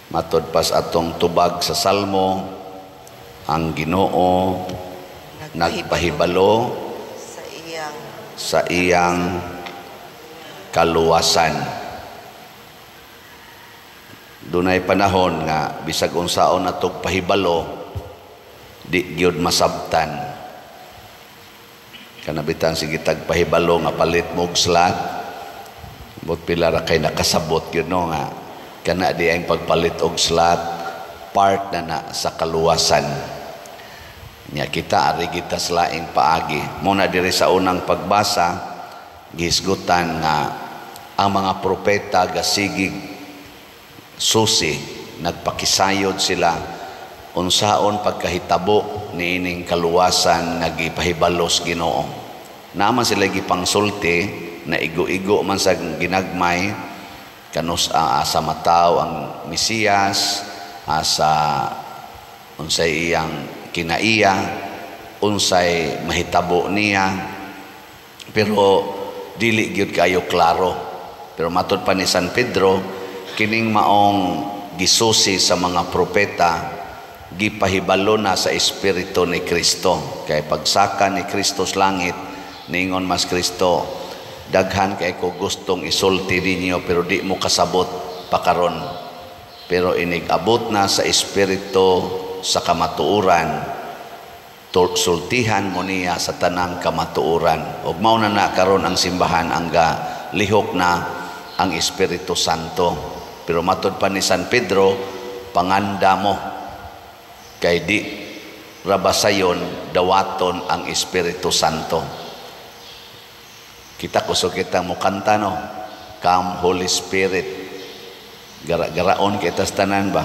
Matod pas atong tubag sa Salmo, ang Ginoo nagpahibalo sa iyang kaluwasan. Dunay panahon nga bisag unsaon natog pahibalo di gyud masabtan. Kanabitan sige tag pahibalo nga palit mo og slat. Bot pila ra kay nakasabot gyud no nga kana di ang pagpalit og slat part na sa kaluwasan. Nya kita ari kita sa laing paagi. Muna diri sa unang pagbasa gihisgutan nga ang mga propeta gasigig susi nagpakisayod sila unsaon pagkahitabo niining kaluwasan nga gipahibalos Ginoo. Naman sila gipangsulti na igo-igo man sa ginagmay kanus asa mataw ang Mesiyas, asa unsay iyang kinaiya, unsay mahitabo niya, pero dili gyud kayo klaro. Pero matud pa ni San Pedro, kining maong gisusi sa mga propeta gipahibalo na sa espiritu ni Kristo. Kay pagsaka ni Kristo sa langit, ningon mas Kristo, daghan kay ko gustong isulti ninyo pero di mo kasabot pakaron. Pero inig-abot na sa espiritu sa kamatuuran, sultihan mo niya sa tanang kamatuuran. Ug mao na karon ang simbahan ang lihok na ang Espiritu Santo. Pero matud pa ni San Pedro, panganda mo kay di rabasayon dawaton ang Espiritu Santo. Kita kusog kita mo kanta no, Come Holy Spirit. Gara-garaon kita sa tanan ba?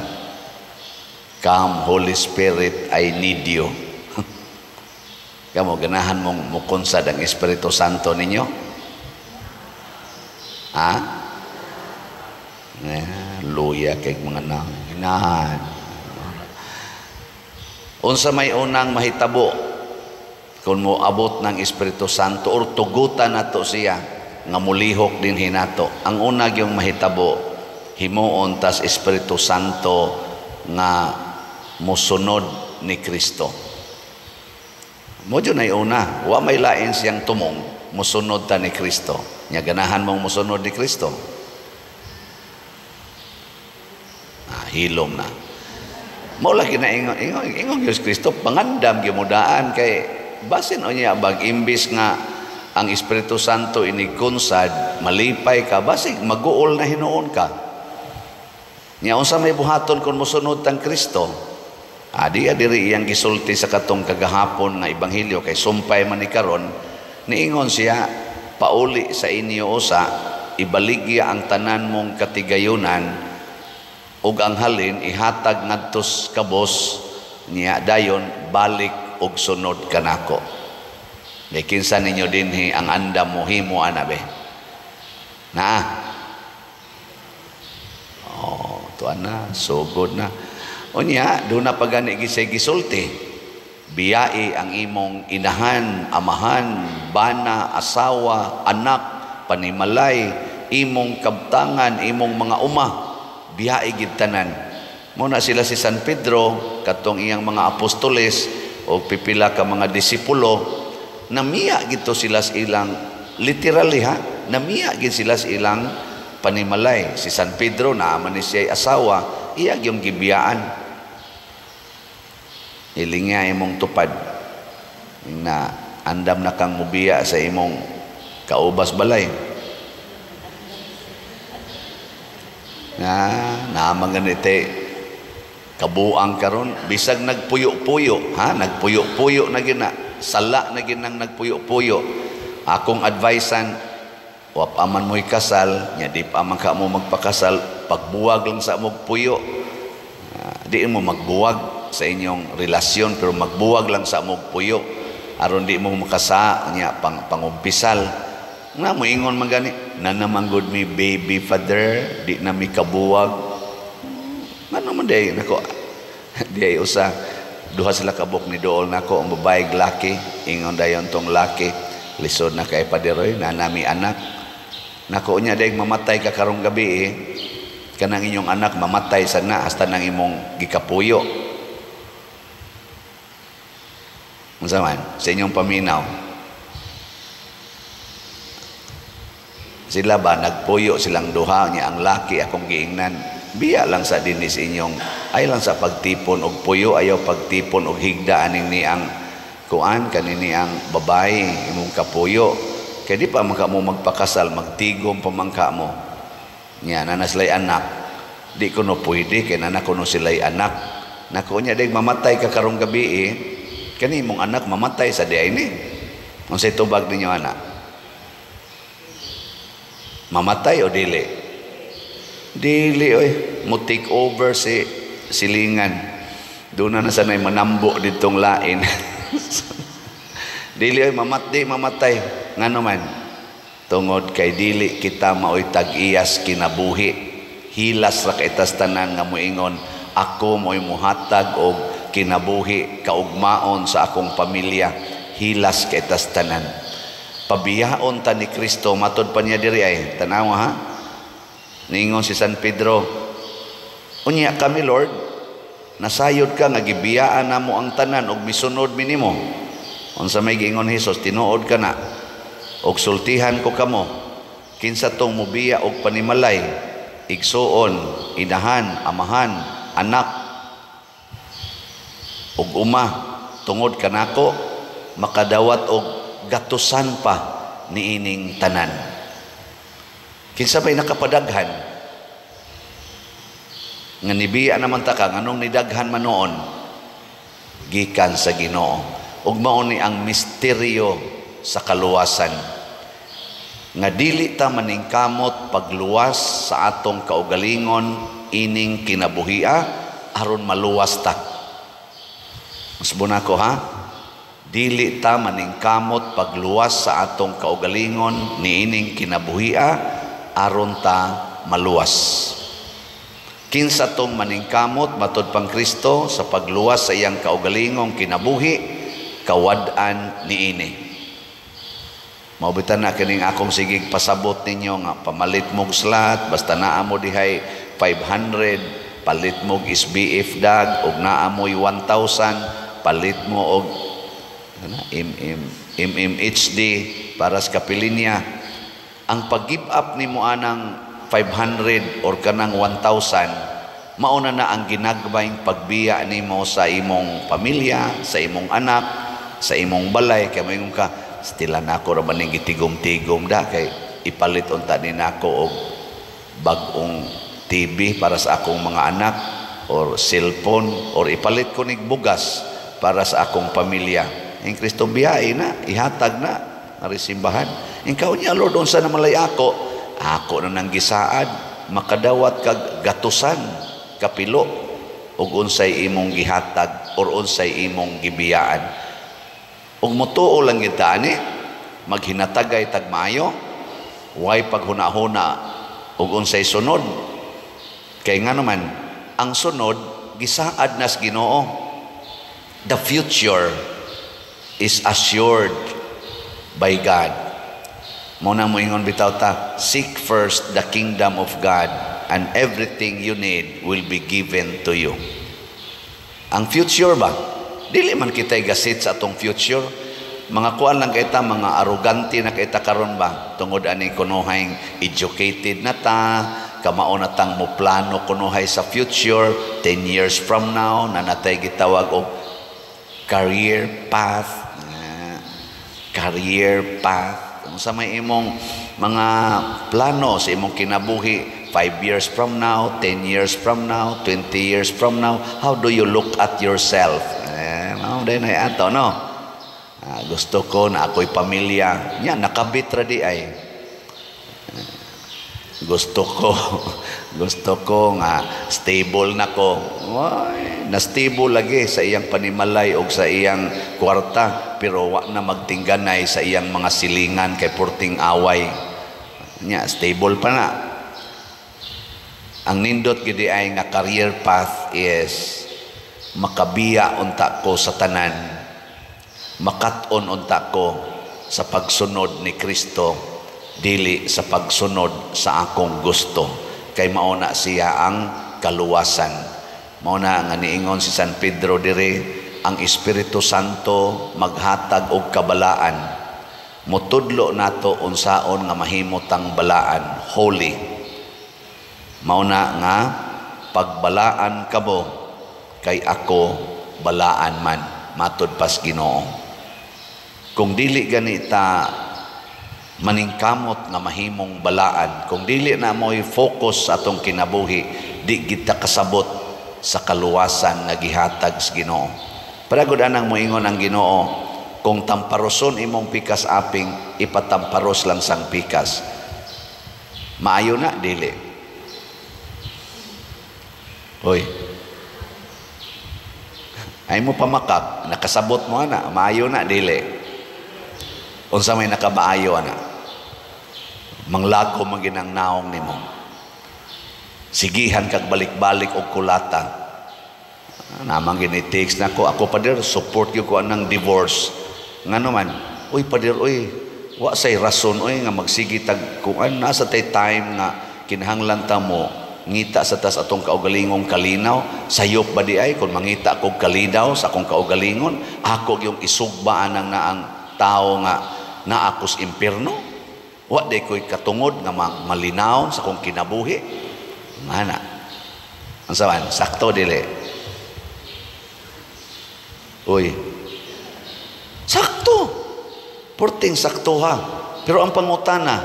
Come Holy Spirit, I need you. Kamu ganahan mong mukonsad ang Espiritu Santo ninyo? Ha? Luya kay mga ganahan. Unsa may unang mahitabo kung mo abot ng Espiritu Santo or tugutan nato siya nga mulihok din hinato. Ang una yung mahitabo himuon tas Espiritu Santo nga musunod ni Kristo. Mo jud nay una, wa may lain siyang tumong musunod ta ni Kristo. Nya ganahan mong musunod ni Kristo. Hilom na. Mao lagi na ingon Diyos Kristo pangandam gimudaan kay basin o niya bag imbis nga ang Espiritu Santo inigkonsad malipay ka basig maguol na hinuon ka. Nya unsa may buhaton kun mosunod tang Kristo? Adi adiri iyang gisulti sa katong kagahapon nga ebanghelyo kay sumpay man ni karon niingon siya pauli sa inyo usa ibaligya ang tanan mong katigayunan ug ang halin ihatag ngadtos kabos niya dayon balik og sunod kanako. Di kinsa ninyo dinhi ang andam mo himo ana be. Tuan na sugod na. Unya do na pagani gisay gisulti. Biyai ang imong inahan, amahan, bana, asawa, anak, panimalay, imong kabtangan, imong mga uma. Biyai gid tanan. Muna sila si San Pedro katong iyang mga apostoles o pipila ka mga disipulo namiya gito sila sa ilang literally namiya gid sila sa ilang panimalay. Si San Pedro naaman ni siya asawa, iya yung gibiyaan. Ilinga imong tupad na andam na kang mubiya sa imong kaubas balay. Naman ganite kabuang karon bisag nagpuyo-puyo nagpuyo-puyo na gina sala na ginang nagpuyo-puyo. Akong advicean wa pa man mo'y kasal nya di pa man ka mo magpakasal pagbuwag lang sa mong puyo. Di mo magbuwag sa inyong relasyon pero magbuwag lang sa mong puyo aron di mo makasa nya pangumpisal. Nga mo ingon man gani na naman good me baby father di na mi kabuwag ano man day nako di usa duha sila kabuk ni dool nako ang babae laki ingon dayon tong laki lisod na kay padiroy na nami anak nako nya day mamatay ka karong gabi kanang inyong anak mamatay sana hasta nang imong gikapuyo. Unsa man sa inyong paminaw? Sila ba nagpuyo silang duha niya, ang laki akong giingnan. Biya lang sa dinis inyong ay lang sa pagtipon og puyo, ayaw pagtipon og higda aning ni ang kuan kanini ang babae imong kapuyo. Kaya di pa man ka mo magpakasal, magtigom pamangka mo. Nya nanaslay anak. Di ko no pwede kay nana ko no sila'y anak. Nako nya dig mamatay ka karong gabi kani imong anak mamatay sa diay ni. Unsay tubag ninyo anak? Mamatay o dili? Dili oy, mo take over si silingan. Doon na sanay manambo ditong lain. Dili oy mamatay. Ngano man? Tungod kay dili kita maoy tag-iyas kinabuhi. Hilas ra kaitas tanan nga moingon ako mo'y muhatag og kinabuhi kaugmaon sa akong pamilya. Hilas kaitas tanan. Pabiyaon ta ni Kristo matud pa niya diri ay tanaw ha. Ningon si San Pedro, unya kami Lord, nasayod ka nga gibiyaan namo ang tanan og misunod mi nimo. Unsa may giingon Hesus, tinuod ka na og sultihan ko kamo. Kinsa tong mubiya og panimalay, igsuon, inahan, amahan, anak og uma tungod kanako makadawat og gatusan pa niining tanan. Kinsa may nakapadaghan nga nibiya naman ta ka nganong nidaghan man noon gikan sa Ginoo. Ug mao ni ang misteryo sa kaluwasan nga dili ta maningkamot pagluwas sa atong kaugalingon ining kinabuhia aron maluwas ta. Musbon ako ha, dili ta maningkamot pagluwas sa atong kaugalingon niining kinabuhia aron ta maluwas. Kinsa tong maningkamot matud pang Kristo sa pagluwas sa iyang kaugalingong kinabuhi kawad-an niini. Maubitan na kining akong sigig pasabot ninyo nga pamalit mog slot basta naa mo dihay 500, palit mog SBF dag og naa mo'y 1,000, palit mo og MMHD para sa kapilinya. Ang pag-give up nimo anang 500 or kanang 1,000 mauna na ang ginagbayng pagbiya nimo sa imong pamilya, sa imong anak, sa imong balay. Kaya mayroon ka, stilan ako ra maning gitigom-tigom da kay ipalit unta ni nako og bag-ong TV para sa akong mga anak or cellphone or ipalit ko nig bugas para sa akong pamilya. Ang Kristo biyahe na, ihatag na, narisimbahan. Ikaw niya, Lord, unsa na malay ako na nang gisaad, makadawat kag gatusan, kapilo, ug unsay imong gihatag, or unsay imong gibiyaan. Ug mutuo lang kita ni, maghinatagay tagmayo, way paghuna-huna, ug unsay sunod. Kay nga naman, ang sunod, gisaad nas Ginoo. The future is assured by God. Muna mo ingon bitaw ta, seek first the kingdom of God and everything you need will be given to you. Ang future ba? Dili man kita'y gasit sa atong future. Mga kuan lang kita, mga arrogante na kita karon ba? Tungod ani kunuhay educated na ta, kamao na tang mo plano kunuhay sa future, 10 years from now, na natay gitawag og career path. Career path. Sa may imong mga plano sa imong kinabuhi 5 years from now, 10 years from now, 20 years from now, how do you look at yourself? Dahil na ato, no? Gusto ko na ako'y pamilya. Yan, nakabit ra di ay. Gusto ko nga stable na ko. Na stable lagi sa iyang panimalay o sa iyang kwarta, pero wa na magtingganay sa iyang mga silingan kay porting away. Nya stable pa na. Ang nindot gidi ay nga career path is makabiya unta ko sa tanan, makat-on unta ko sa pagsunod ni Kristo, dili sa pagsunod sa akong gusto. kay mauna siya ang kaluwasan. Mauna nga niingon si San Pedro dire, ang Espiritu Santo maghatag og kabalaan. Mutudlo nato unsaon nga mahimutang balaan, holy. Mauna nga pagbalaan kamo kay ako balaan man, matud pas Ginoo. Kung dili ganita maningkamot nga mahimong balaan, kung dili na mo'y focus sa atong kinabuhi, di kita kasabot sa kaluwasan nga gihatag sa Ginoo. Paragod anang moingon ang Ginoo, kung tamparoson imong pikas aping, ipatamparos lang sang pikas. Maayo na, dili. Hoy, ay mo pamakak, nakasabot mo na, maayo na, dili. Unsa may nakabaayo na, manglako maginang naong nimo. Sigihan kag balik-balik og kulata. Namang ginitext na ako pader, support yung ko anang divorce. Nga naman, uy pader, uy, wa say rason, uy, nga magsigitag kung nasa tay time nga kinahanglan ta mo, ngita sa tas atong kaugalingong kalinaw, sayop ba di ay, kung mangita akong kalinaw sa akong kaugalingon, ako yung isugbaan ng naang tao nga na akos impierno. Wa day ko'y katungod nga malinaw sa akong kinabuhi. Mana? Ang saban, sakto dili. Uy, sakto. Porting sakto ha. Pero ang pangutana,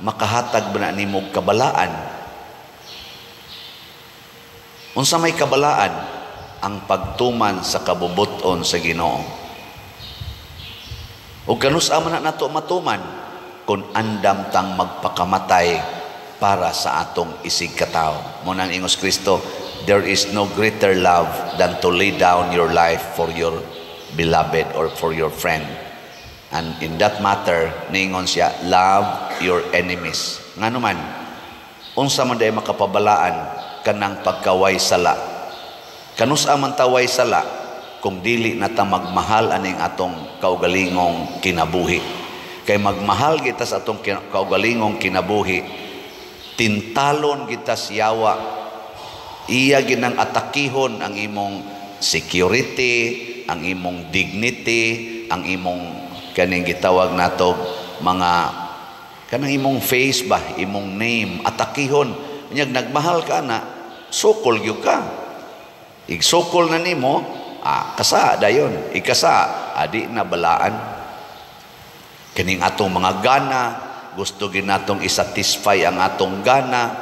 makahatag ba na nimog kabalaan? Unsa may kabalaan? Ang pagtuman sa kabubuton sa Ginoo. O kanusa man na nato matuman kung andam tang magpakamatay para sa atong isig katao. Munang ingos Kristo, there is no greater love than to lay down your life for your beloved or for your friend. And in that matter, ningon siya, love your enemies. Nga naman, unsa man day makapabalaan kanang pagkaway sala. Kanusa man taway sala kung dili na ta magmahal aning atong kaugalingong kinabuhi. Kay magmahal kita sa atong kaugalingong kinabuhi, tintalon kita siyawa, iya ginang atakihon ang imong security, ang imong dignity, ang imong kaning gitawag nato mga kanang imong face ba, imong name, atakihon. Nyag nagmahal ka na, sukol gyud ka. Igsukol na nimo, kasa dayon. Ikasa, adi na balaan. Kaning atong mga gana, gusto ginatong isatisfy ang atong gana.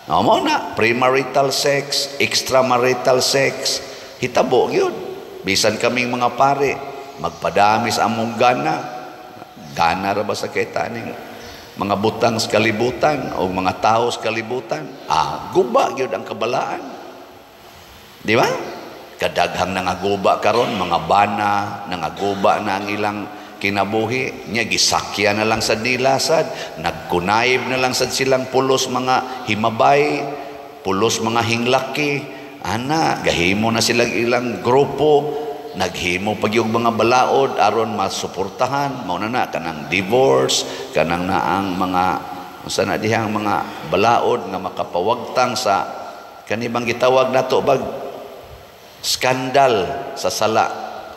Mo na, premarital sex, extramarital sex, hitabo yun. Bisan kaming mga pare, magpadami sa among gana. Gana ra ba sa kaitaning mga butang sa kalibutan o mga tao sa kalibutan? Guba yun ang kabalaan. Di ba? Kadaghang nangaguba karon, mga bana, nangaguba na ang ilang kinabuhi niya, gisakya na lang sa nilasad, nagkunayib na lang sad silang pulos mga himabay, pulos mga hinglaki, gahimo na silang ilang grupo, naghimo pag yung mga balaod aron masuportahan, mauna na kanang divorce, kanang naang mga sana dihang mga balaod nga makapawagtang sa kanibang gitawag nato bag skandal sa sala,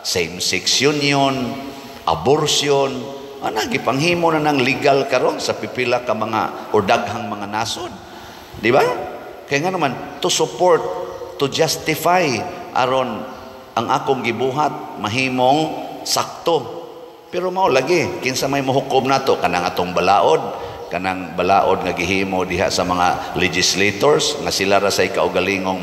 same-sex union, abortion, gipanghimo na ng legal karon sa pipila ka mga o daghang mga nasod. Di ba? Kaya nga naman, to support, to justify aron ang akong gibuhat mahimong sakto. Pero mao lagi, kinsa may mahukom nato kanang atong balaod, kanang balaod nga gihimo diha sa mga legislators nga sila ra say kaugalingong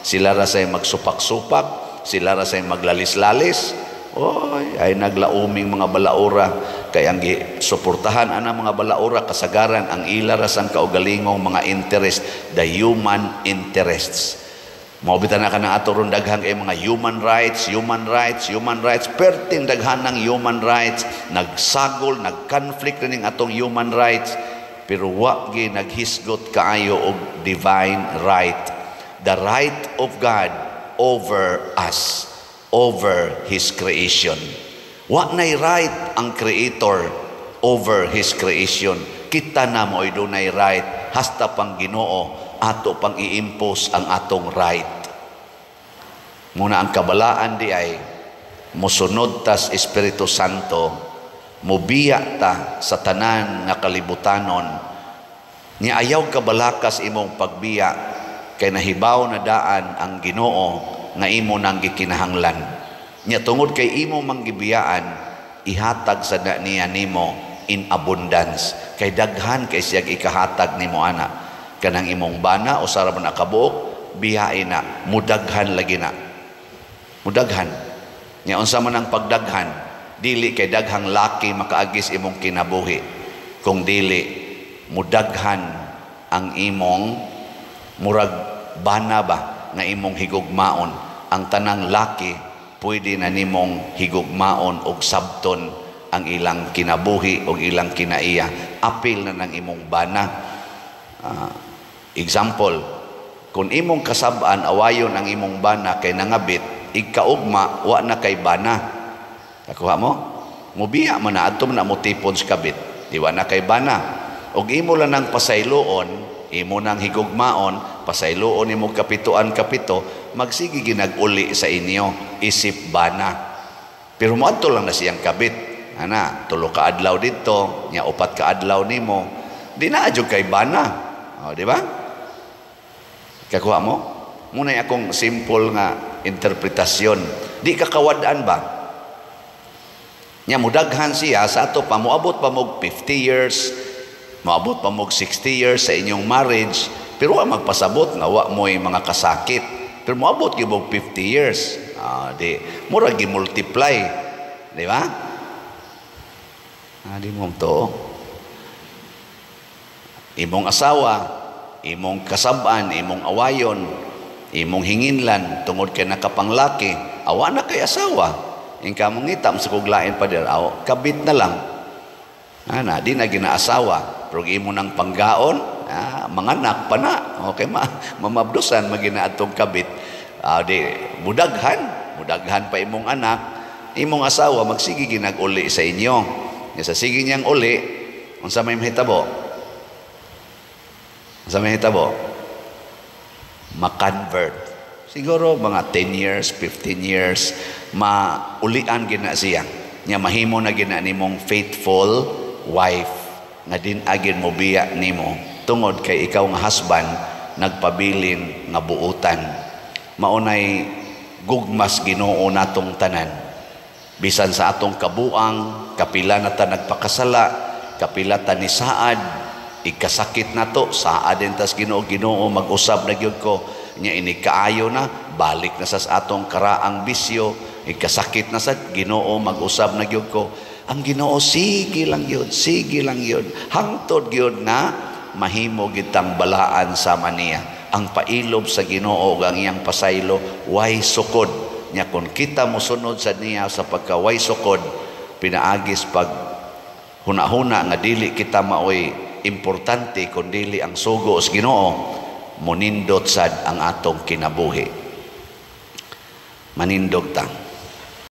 sila ra say magsupak-supak, sila ra say maglalis-lalis. Oy, ay naglauming mga balaura kay ang suportahan ana mga balaura kasagaran ang ila ra sang kaugalingong mga interest, the human interests. Maobitan na ka ng ato ron daghang mga human rights, perting daghan ng human rights, nagsagol, nagkonflict rin ng atong human rights, pero wa gi naghisgot kaayo og divine right, the right of God over us, over His creation. Wa nay right ang Creator over His creation. Kita na mo dunay right hasta pang Ginoo ato pang i-impose ang atong right. Muna ang kabalaan di ay musunod ta sa Espiritu Santo, mubiya ta sa tanan nga kalibutanon, niya ayaw kabalakas imong pagbiya, kay nahibaw na daan ang Ginoo nga imo nang gikinahanglan. Niya tungod kay imo manggibiyaan, ihatag sa niya nimo in abundance, kay daghan kay siyang ikahatag nimo ana. Kanang imong bana o sarap na kabuok, biyain na, mudaghan lagi na. Mudaghan. Nya unsa man ang pagdaghan, dili kay daghang laki makaagis imong kinabuhi, kung dili mudaghan ang imong murag bana ba nga imong higugmaon. Ang tanang laki pwede na nimong higugmaon og sabton ang ilang kinabuhi o ilang kinaiya. Apil na ng imong bana. Example, kung imong kasabaan awayon ang imong bana kay nangabit, igkaugma wa na kay bana. Nakuha mo? Mubiya man na atom na mo tipon sa kabit, di wa na kay bana. Og imo lang nang pasayloon, imo nang higugmaon, pasayloon imo kapito, magsigi ginag-uli sa inyo, isip bana. Pero moadto lang na siyang kabit. Ana, 3 ka adlaw dito, nya 4 ka adlaw nimo, di na adyo kay bana. O, di ba? Kakuha mo? Muna akong simple nga interpretasyon. Di kakawad-an ba? Nya mudaghan siya sa ato pa, moabot pa mo 50 years, moabot pa mo 60 years sa inyong marriage, pero wa magpasabot nga wa mo'y mga kasakit. Pero moabot gyud mo 50 years. Di mura gi-multiply, di ba? Di mo to. Imong asawa, imong kasab-an, imong awayon, imong hinginlan tungod kay nakapanglaki, awa na kay asawa. Ingka mong itam sa kuglain pa dir, kabit na lang. Ana, di na ginaasawa, pero imo nang panggaon, manganak pa na. Okay, mamabdusan magina atong kabit. Di mudaghan pa imong anak, imong asawa magsigi ginag-uli sa inyo. Sa sige niyang uli, unsa may mahitabo? Sa mga hitabo, ma-convert. Siguro mga 10 years, 15 years, maulian gina siya. Nya mahimo na gina nimong faithful wife nga din agin mo biya nimo. Tungod kay ikaw nga husband, nagpabilin nga buutan. Maunay gugmas Ginoo natong tanan. Bisan sa atong kabuang, kapila na ta nagpakasala, kapila ta ni saad, ikasakit na to, saad din tas Ginoo mag-usab na gyud ko, nya ini kaayo na, balik na sa atong karaang bisyo, ikasakit na sa Ginoo mag-usab na gyud ko. Ang Ginoo sige lang yun, hangtod gyud nga mahimo gitang balaan sa maniya. Ang pailob sa Ginoo ug ang iyang pasaylo way sukod. Nya kung kita mosunod sa niya sa pagka-way sukod, pinaagis pag huna-huna nga dili kita maoy importante kundili ang sugo sa Ginoo, munindot sad ang atong kinabuhi. Manindog ta.